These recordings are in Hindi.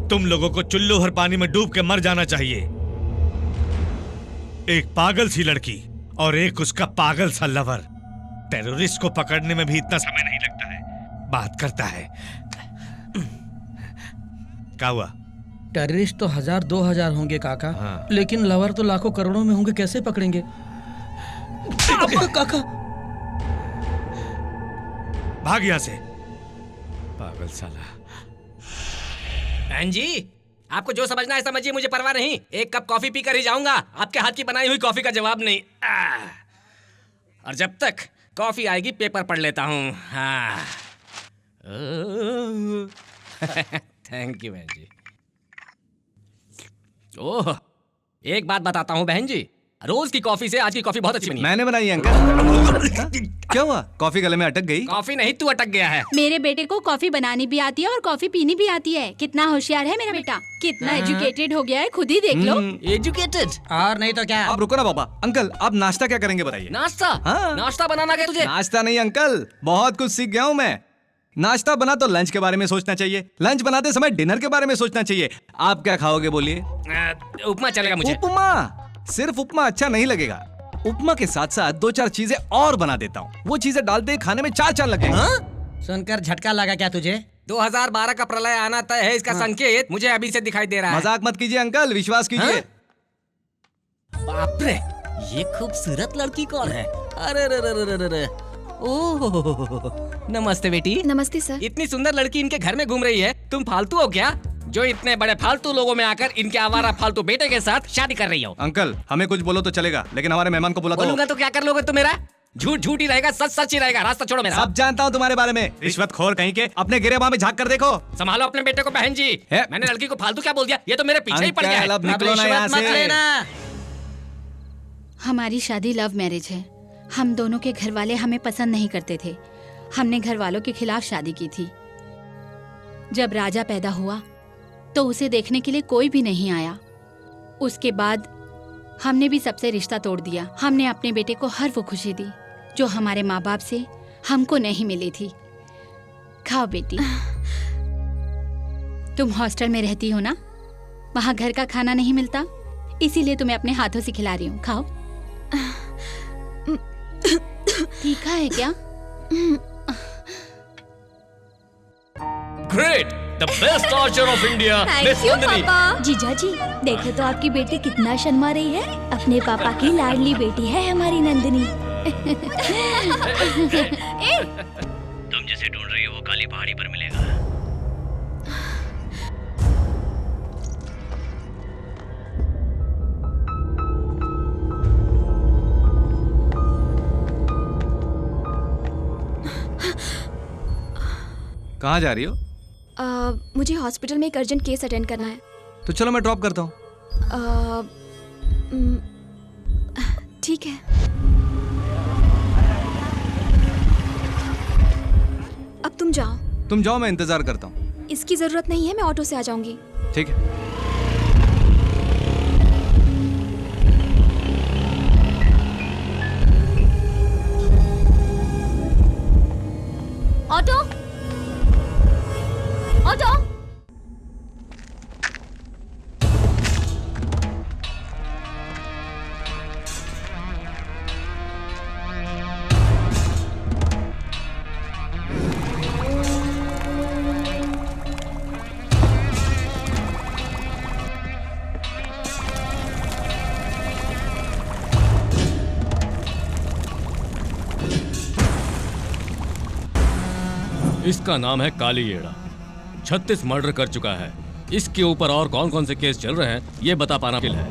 तुम लोगों को चुल्लू भर पानी में डूब के मर जाना चाहिए। एक पागल सी लड़की और एक उसका पागल सा लवर। टेररिस्ट को पकड़ने में भी इतना समय नहीं लगता है, बात करता है। क्या हुआ? टेररिस्ट तो 1000-2000 होंगे काका। हाँ। लेकिन लवर तो लाखों करोड़ों में होंगे, कैसे पकड़ेंगे? काका भाग यहां से, पागल साला। बहन जी, आपको जो समझना है समझिए, मुझे परवाह नहीं। एक कप कॉफी पीकर ही जाऊंगा, आपके हाथ की बनाई हुई कॉफी का जवाब नहीं। और जब तक कॉफी आएगी पेपर पढ़ लेता हूँ। हाँ। थैंक यू बहन जी। ओह, एक बात बताता हूँ बहन जी, रोज की कॉफी से आज की कॉफी बहुत अच्छी बनी है। मैंने बनाई है अंकल। क्या हुआ? कॉफी गले में अटक गई? कॉफी नहीं, तू अटक गया है। मेरे बेटे को कॉफी बनानी भी आती है और कॉफी पीनी भी आती है। कितना होशियार है मेरा बेटा, कितना एजुकेटेड हो गया है, खुद ही देख लो। एजुकेटेड? और नहीं तो क्या। आप रुको ना पापा। अंकल, आप नाश्ता क्या करेंगे बताइए? नाश्ता? हाँ। नाश्ता बनाना क्या तुझे? नाश्ता नहीं अंकल, बहुत कुछ सीख गया हूँ मैं। नाश्ता बना तो लंच के बारे में सोचना चाहिए, लंच बनाते समय डिनर के बारे में सोचना चाहिए। आप क्या खाओगे बोलिए? उपमा चलेगा मुझे। उपमा? सिर्फ उपमा अच्छा नहीं लगेगा। उपमा के साथ साथ 2-4 चीजें और बना देता हूँ। वो चीजें डालते ही खाने में 4 चांद लग जाएंगे। सुनकर झटका लगा क्या तुझे? 2012 का प्रलय आना तय है, इसका संकेत मुझे अभी से दिखाई दे रहा है। मजाक मत कीजिए अंकल, विश्वास कीजिए। बाप रे, ये खूबसूरत लड़की कौन है? अरे रे रे रे रे रे। ओह, नमस्ते बेटी। नमस्ते सर। इतनी सुंदर लड़की इनके घर में घूम रही है, तुम फालतू हो क्या, जो इतने बड़े फालतू लोगों में आकर इनके आवारा फालतू बेटे के साथ शादी कर रही हो? अंकल, हमें कुछ बोलो तो चलेगा, लेकिन हमारे मेहमान को बुला दो। बोलूंगा तो क्या कर लोगे तुम मेरा? झूठ झूठ ही रहेगा, सच सच ही रहेगा। रास्ता छोड़ो मेरा। सब जानता हूँ तुम्हारे बारे में, रिश्वतखोर कहीं के। अपने गिरेबान में झांक कर देखो। संभालो अपने बेटे को बहन जी। मैंने लड़की को फालतू क्या बोल दिया? ये तो मेरे पीछे ही पड़ गया है। अंकल, अब निकलो ना यहाँ से। हमारी शादी लव मैरिज है। हम दोनों के घर वाले हमें पसंद नहीं करते थे। हमने घर वालों के खिलाफ शादी की थी। जब राजा पैदा हुआ तो उसे देखने के लिए कोई भी नहीं आया। उसके बाद हमने भी सबसे रिश्ता तोड़ दिया। हमने अपने बेटे को हर वो खुशी दी जो हमारे माँ बाप से हमको नहीं मिली थी। खाओ बेटी। तुम हॉस्टल में रहती हो ना, वहाँ घर का खाना नहीं मिलता, इसीलिए तुम्हें अपने हाथों से खिला रही हूँ। खाओ। तीखा है क्या? Great, the best Archer of India, miss Nandini. जीजा जी, देखो तो आपकी बेटी कितना शर्मा रही है। अपने पापा की लाडली बेटी है हमारी नंदिनी। तुम जिसे ढूंढ रही हो वो काली पहाड़ी पर मिलेगा। कहाँ जा रही हो? मुझे हॉस्पिटल में एक अर्जेंट केस अटेंड करना है। तो चलो मैं ड्रॉप करता हूँ। ठीक है। अब तुम जाओ। तुम जाओ, मैं इंतजार करता हूँ। इसकी जरूरत नहीं है, मैं ऑटो से आ जाऊंगी। ठीक है। Auto, auto. इसका नाम है कालीएड़ा। 36 मर्डर कर चुका है। इसके ऊपर और कौन कौन से केस चल रहे हैं ये बता पाना मुश्किल है।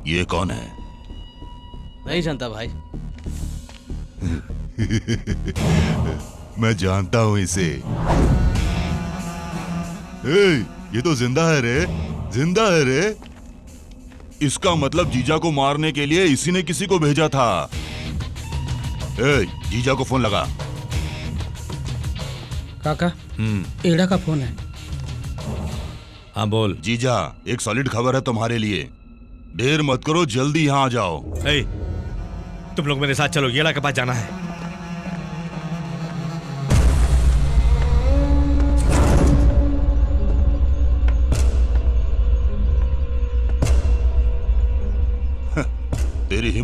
ये कौन है? नहीं जानता भाई। मैं जानता हूं इसे। ये तो जिंदा है रे, जिंदा है रे। इसका मतलब जीजा को मारने के लिए इसी ने किसी को भेजा था। जीजा को फोन लगा। काका, एड़ा का फोन है। हाँ बोल। जीजा, एक सॉलिड खबर है तुम्हारे लिए। देर मत करो, जल्दी यहाँ आ जाओ। तुम लोग मेरे साथ चलो, येड़ा के पास जाना है।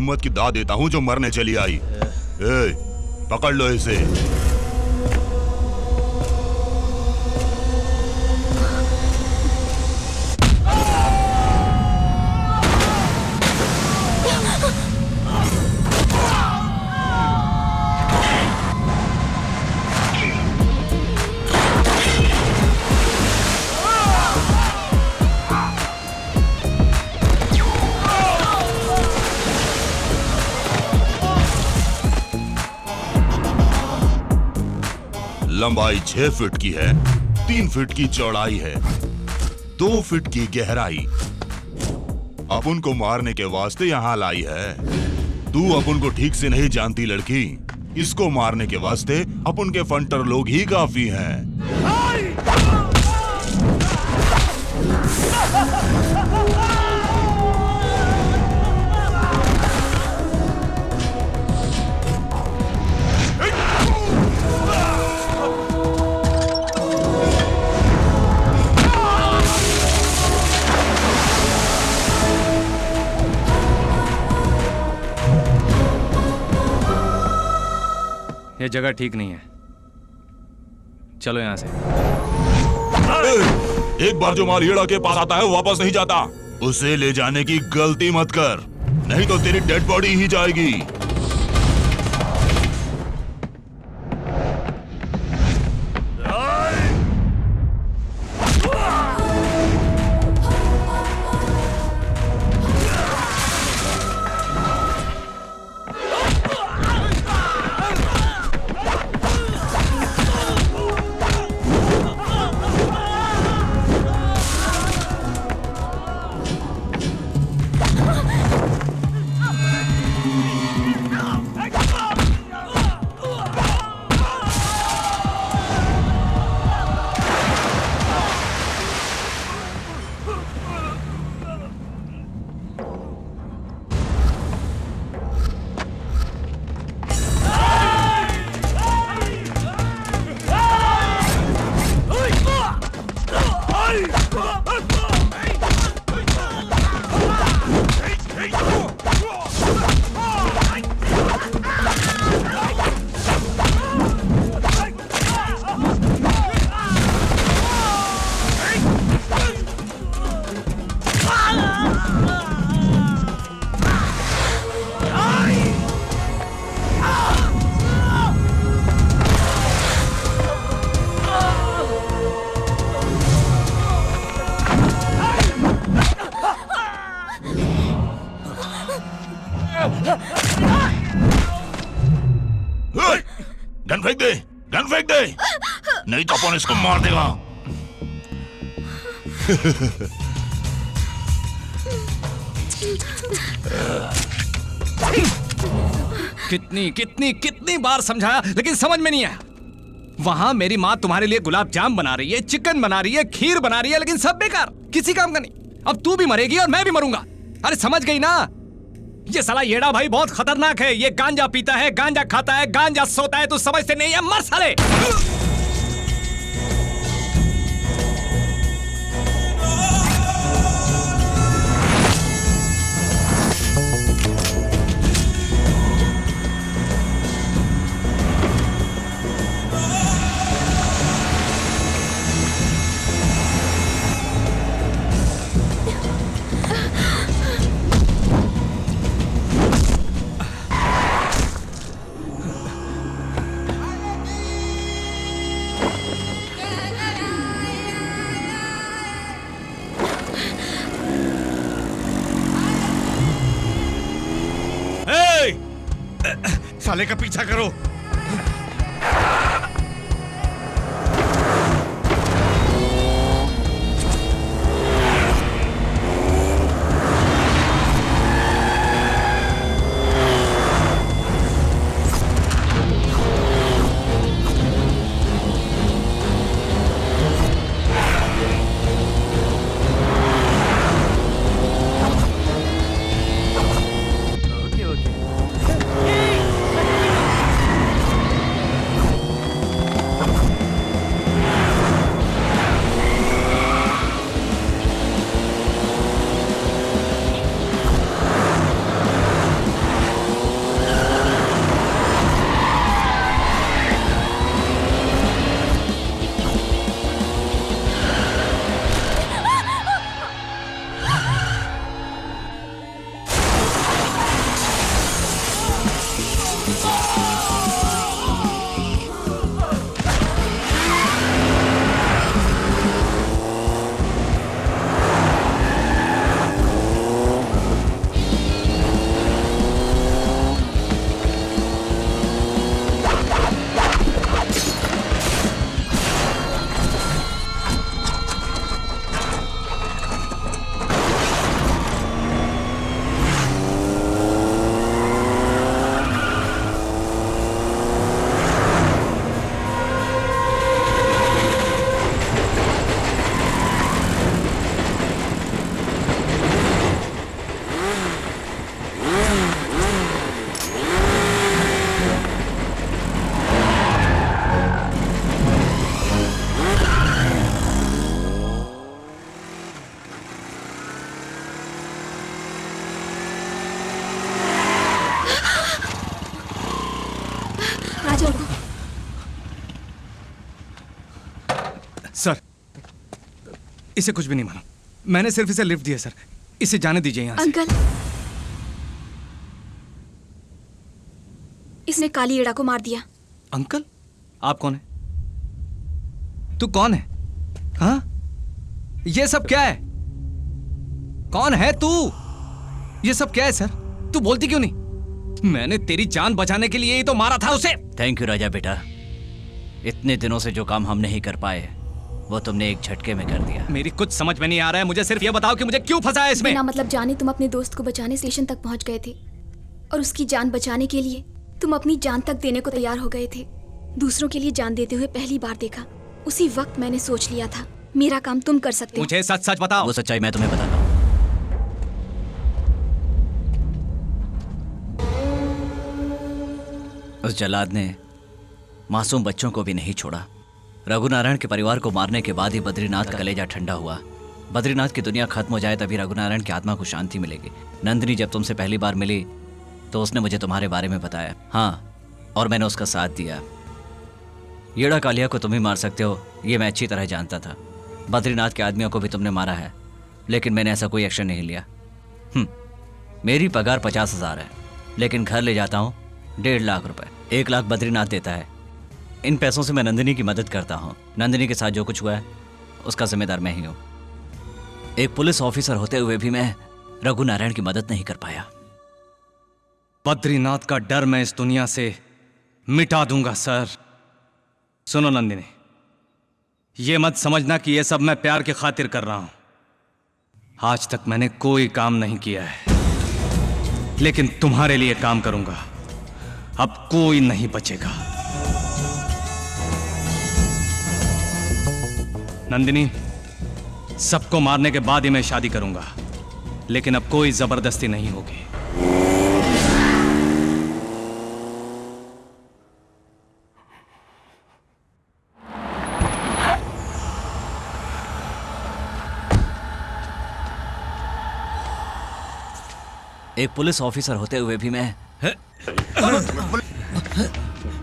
हिम्मत की दाद देता हूँ जो मरने चली आई। ए, पकड़ लो इसे। लंबाई 6 फीट की है, 3 फीट की चौड़ाई है, 2 फीट की गहराई। अपुन को मारने के वास्ते यहाँ लाई है। तू अपुन को ठीक से नहीं जानती लड़की। इसको मारने के वास्ते अपुन के फंटर लोग ही काफी हैं। ये जगह ठीक नहीं है, चलो यहां से। एक बार जो माल हीड़ा के पास आता है वो वापस नहीं जाता। उसे ले जाने की गलती मत कर, नहीं तो तेरी डेड बॉडी ही जाएगी। गन फेंक दे, गन फेंक दे, नहीं तो अपन इसको मार देगा। कितनी कितनी कितनी बार समझाया लेकिन समझ में नहीं आया। वहां मेरी माँ तुम्हारे लिए गुलाब जाम बना रही है, चिकन बना रही है, खीर बना रही है, लेकिन सब बेकार, किसी काम का नहीं। अब तू भी मरेगी और मैं भी मरूंगा। अरे समझ गई ना? ये साला येड़ा भाई बहुत खतरनाक है। ये गांजा पीता है, गांजा खाता है, गांजा सोता है। तू समझते नहीं है? मर साले। साले का पीछा करो। सर, इसे कुछ भी नहीं मानो। मैंने सिर्फ इसे लिफ्ट दिया सर। इसे जाने दीजिए यहाँ से। अंकल, इसने काली एड़ा को मार दिया। अंकल, आप कौन है? तू कौन है? हाँ, ये सब क्या है? कौन है तू? ये सब क्या है सर? तू बोलती क्यों नहीं? मैंने तेरी जान बचाने के लिए ही तो मारा था उसे। थैंक यू राजा बेटा। इतने दिनों से जो काम हम नहीं कर पाए वो तुमने एक झटके में कर दिया। मेरी कुछ समझ में नहीं आ रहा है। मुझे सिर्फ ये बताओ कि मुझे क्यों फंसाया इसमें? बिना मतलब जाने तुम अपने दोस्त को बचाने स्टेशन तक पहुंच गए थे और उसकी जान बचाने के लिए तुम अपनी जान तक देने को तैयार हो गए थे। दूसरों के लिए जान देते हुए पहली बार देखा। उसी वक्त मैंने सोच लिया था मेरा काम तुम कर सकते हो। मुझे सच सच बताओ। वो सच्चाई मैं तुम्हें बताता हूँ। उस जल्लाद ने मासूम बच्चों को भी नहीं छोड़ा। रघुनारायण के परिवार को मारने के बाद ही बद्रीनाथ का कलेजा ठंडा हुआ। बद्रीनाथ की दुनिया खत्म हो जाए तभी रघुनारायण की आत्मा को शांति मिलेगी। नंदिनी जब तुमसे पहली बार मिली तो उसने मुझे तुम्हारे बारे में बताया। हाँ, और मैंने उसका साथ दिया। येड़ा कालिया को तुम ही मार सकते हो ये मैं अच्छी तरह जानता था। बद्रीनाथ के आदमियों को भी तुमने मारा है, लेकिन मैंने ऐसा कोई एक्शन नहीं लिया। मेरी पगार 50,000 है, लेकिन घर ले जाता हूँ 1.5 लाख रुपए। 1 लाख बद्रीनाथ देता है। इन पैसों से मैं नंदिनी की मदद करता हूँ। नंदिनी के साथ जो कुछ हुआ है उसका जिम्मेदार मैं ही हूँ। एक पुलिस ऑफिसर होते हुए भी मैं रघुनारायण की मदद नहीं कर पाया। बद्रीनाथ का डर मैं इस दुनिया से मिटा दूंगा सर। सुनो नंदिनी, ये मत समझना कि ये सब मैं प्यार की खातिर कर रहा हूं। आज तक मैंने कोई काम नहीं किया है, लेकिन तुम्हारे लिए काम करूंगा। अब कोई नहीं बचेगा। नंदिनी, सबको मारने के बाद ही मैं शादी करूंगा, लेकिन अब कोई जबरदस्ती नहीं होगी। एक पुलिस ऑफिसर होते हुए भी मैं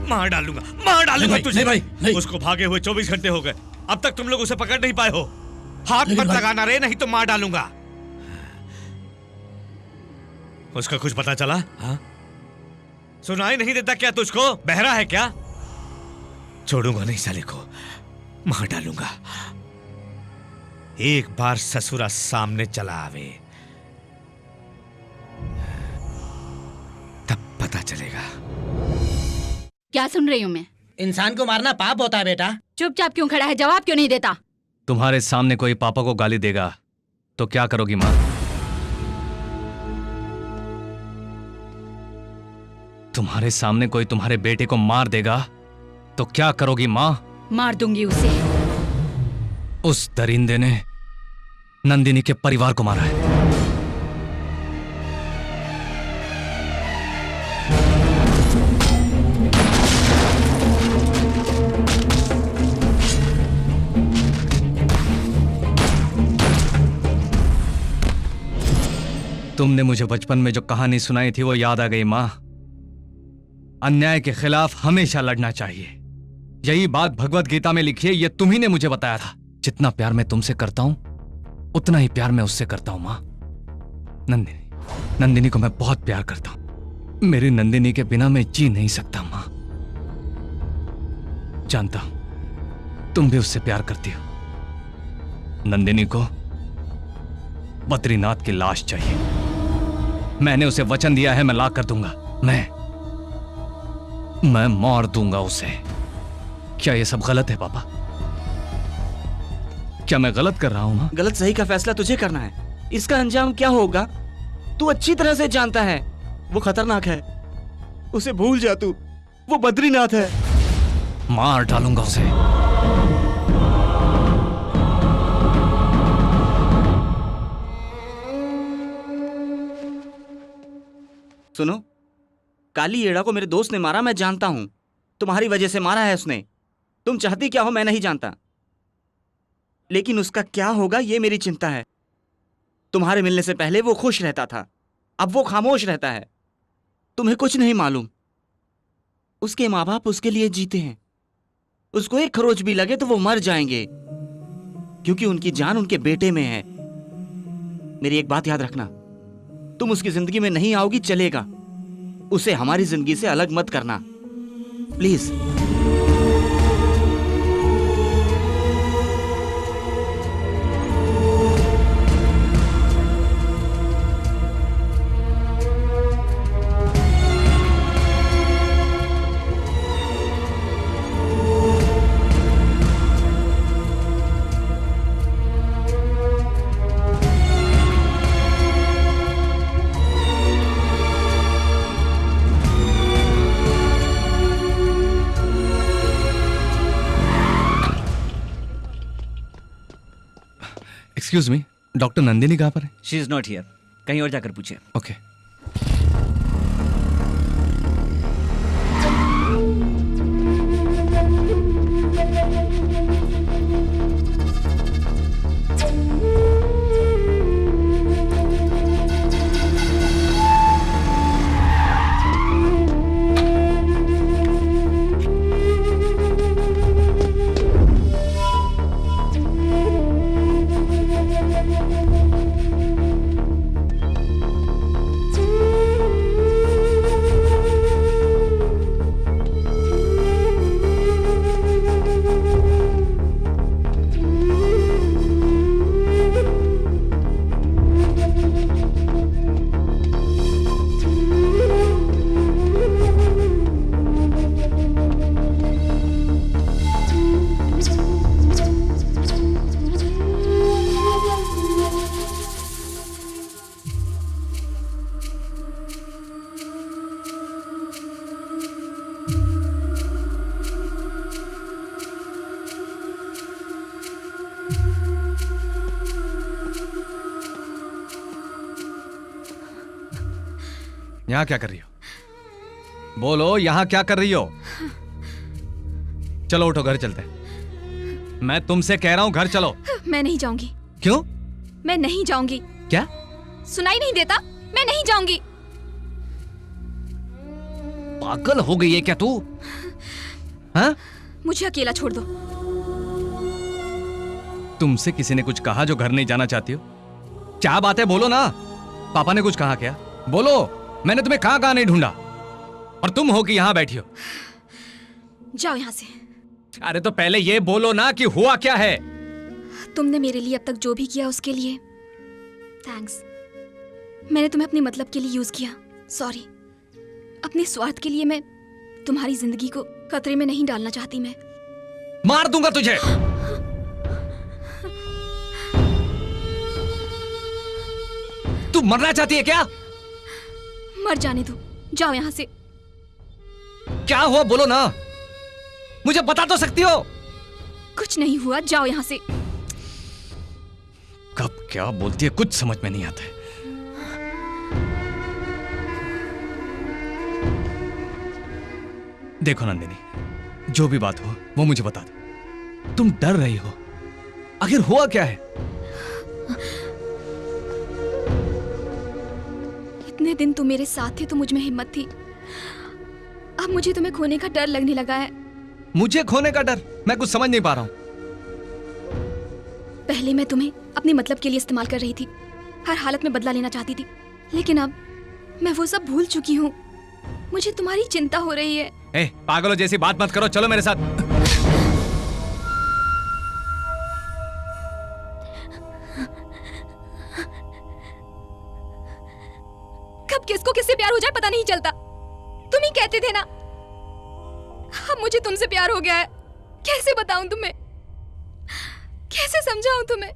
मार डालूंगा तुझे। नहीं। उसको भागे हुए 24 घंटे हो गए, अब तक तुम लोग उसे पकड़ नहीं पाए हो। हाथ मत लगाना रे, नहीं तो मार डालूंगा। उसका कुछ पता चला? हाँ? सुनाई नहीं देता क्या तुझको? बहरा है क्या? छोड़ूंगा नहीं साले को, मार डालूंगा। एक बार ससुरा सामने चला आवे तब पता चलेगा। क्या सुन रही हूँ मैं? इंसान को मारना पाप होता है बेटा। चुपचाप क्यों खड़ा है? जवाब क्यों नहीं देता? तुम्हारे सामने कोई पापा को गाली देगा तो क्या करोगी माँ? तुम्हारे सामने कोई तुम्हारे बेटे को मार देगा तो क्या करोगी माँ? मार दूंगी उसे। उस दरिंदे ने नंदिनी के परिवार को मारा है। तुमने मुझे बचपन में जो कहानी सुनाई थी वो याद आ गई मां। अन्याय के खिलाफ हमेशा लड़ना चाहिए, यही बात भगवत गीता में लिखी है। ये तुम्ही ने मुझे बताया था। जितना प्यार मैं तुमसे करता हूं उतना ही प्यार मैं उससे करता हूं मां। नंदिनी को मैं बहुत प्यार करता हूं। मेरी नंदिनी के बिना मैं जी नहीं सकता मां। जानता हूं तुम भी उससे प्यार करती हो। नंदिनी को बद्रीनाथ की लाश चाहिए। मैंने उसे वचन दिया है, मैं ला कर दूंगा। मैं मार दूंगा उसे। क्या ये सब गलत है पापा? क्या मैं गलत कर रहा हूं मां? गलत सही का फैसला तुझे करना है। इसका अंजाम क्या होगा तू अच्छी तरह से जानता है। वो खतरनाक है, उसे भूल जा तू। वो बद्रीनाथ है। मार डालूंगा उसे। सुनो, काली एड़ा को मेरे दोस्त ने मारा, मैं जानता हूं। तुम्हारी वजह से मारा है उसने। तुम चाहती क्या हो मैं नहीं जानता, लेकिन उसका क्या होगा ये मेरी चिंता है। तुम्हारे मिलने से पहले वो खुश रहता था, अब वो खामोश रहता है। तुम्हें कुछ नहीं मालूम। उसके माँ बाप उसके लिए जीते हैं। उसको एक खरोच भी लगे तो वो मर जाएंगे। क्योंकि उनकी जान उनके बेटे में है। मेरी एक बात याद रखना, तुम उसकी जिंदगी में नहीं आओगी चलेगा, उसे हमारी जिंदगी से अलग मत करना, please. Excuse me, doctor Nandini कहाँ पर है? शी इज नॉट हियर, कहीं और जाकर पूछिए। ओके। यहाँ क्या कर रही हो? बोलो, यहाँ क्या कर रही हो? चलो उठो, घर चलते हैं। मैं तुमसे कह रहा हूँ घर चलो। मैं नहीं जाऊंगी। क्यों? मैं नहीं जाऊंगी। क्या? सुनाई नहीं देता? मैं नहीं जाऊंगी। पागल हो गई है क्या तू? हाँ? मुझे अकेला छोड़ दो। तुमसे किसी ने कुछ कहा जो घर नहीं जाना चाहती हो? क्या बात है, बोलो ना। पापा ने कुछ कहा क्या? बोलो, मैंने तुम्हें कहां नहीं ढूंढा, और तुम हो कि यहां बैठी हो। जाओ यहां से। अरे तो पहले ये बोलो ना कि हुआ क्या है। तुमने मेरे लिए अब तक जो भी किया उसके लिए थैंक्स। मैंने तुम्हें अपने मतलब के लिए यूज किया, सॉरी। अपने स्वार्थ के लिए मैं तुम्हारी जिंदगी को खतरे में नहीं डालना चाहती। मैं मार दूंगा तुझे। तू मरना चाहती है क्या? मर जाने दो, जाओ यहाँ से। क्या हुआ बोलो ना, मुझे बता तो सकती हो। कुछ नहीं हुआ, जाओ यहाँ से। कब क्या बोलती है, कुछ समझ में नहीं आता है। देखो नंदिनी, जो भी बात हो वो मुझे बता दो। तुम डर रही हो, आखिर हुआ क्या है? इतने दिन तुम मेरे साथ थे तो मुझ में हिम्मत थी, अब मुझे तुम्हें खोने का डर लगने लगा है। मुझे खोने का डर? मैं कुछ समझ नहीं पा रहा हूं। पहले मैं तुम्हें अपने मतलब के लिए इस्तेमाल कर रही थी, हर हालत में बदला लेना चाहती थी, लेकिन अब मैं वो सब भूल चुकी हूँ। मुझे तुम्हारी चिंता हो रही है। पागलों जैसी बात मत करो, चलो मेरे साथ। कब किसको किससे प्यार हो जाए पता नहीं चलता। तुम ही कहते थे ना। अब मुझे तुमसे प्यार हो गया है। कैसे बताऊं तुम्हें, कैसे समझाऊं तुम्हें?